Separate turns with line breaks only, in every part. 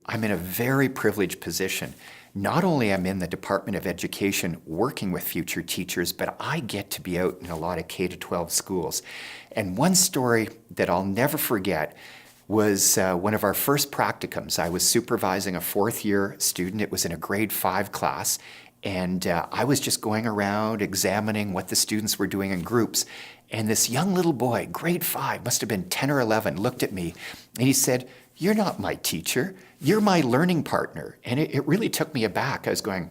I'm in a very privileged position. Not only am I in the Department of Education working with future teachers, but I get to be out in a lot of K-12 schools. And one story that I'll never forget was one of our first practicums. I was supervising a fourth-year student. It was in a grade 5 class. And I was just going around examining what the students were doing in groups. And this young little boy, grade 5, must have been 10 or 11, looked at me and he said, "You're not my teacher, you're my learning partner." And it really took me aback. I was going,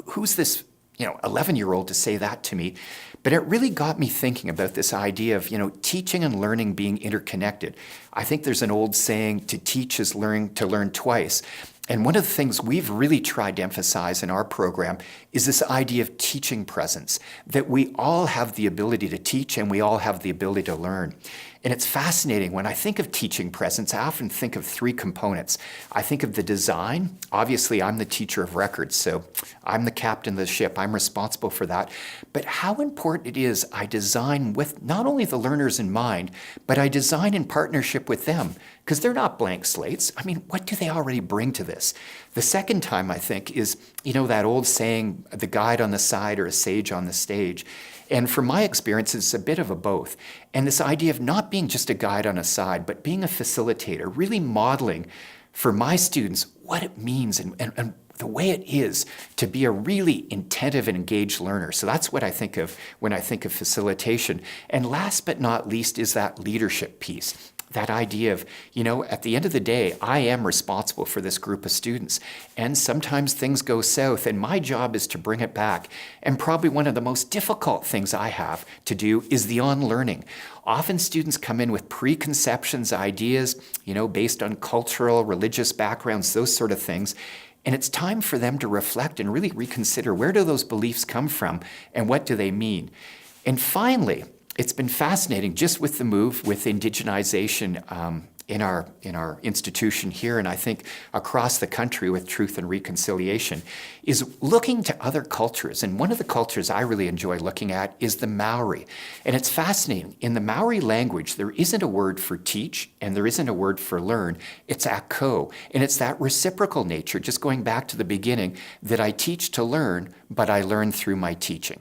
who's this 11-year-old to say that to me? But it really got me thinking about this idea of, teaching and learning being interconnected. I think there's an old saying, to teach is to learn twice. And one of the things we've really tried to emphasize in our program is this idea of teaching presence, that we all have the ability to teach and we all have the ability to learn. And it's fascinating. When I think of teaching presence, I often think of 3 components. I think of the design. Obviously, I'm the teacher of records, so I'm the captain of the ship. I'm responsible for that. But how important it is I design with not only the learners in mind, but I design in partnership with them, because they're not blank slates. I mean, what do they already bring to this? The second time, I think, is, that old saying, the guide on the side or a sage on the stage. And from my experience, it's a bit of a both. And this idea of not being just a guide on a side, but being a facilitator, really modeling for my students what it means and the way it is to be a really attentive and engaged learner. So that's what I think of when I think of facilitation. And last but not least is that leadership piece. That idea of, at the end of the day, I am responsible for this group of students. And sometimes things go south, and my job is to bring it back. And probably one of the most difficult things I have to do is the unlearning. Often students come in with preconceptions, ideas, based on cultural, religious backgrounds, those sort of things. And it's time for them to reflect and really reconsider, where do those beliefs come from and what do they mean? And finally, it's been fascinating just with the move with indigenization in our institution here, and I think across the country with Truth and Reconciliation, is looking to other cultures. And one of the cultures I really enjoy looking at is the Maori. And it's fascinating. In the Maori language, there isn't a word for teach and there isn't a word for learn. It's ako. And it's that reciprocal nature, just going back to the beginning, that I teach to learn, but I learn through my teaching.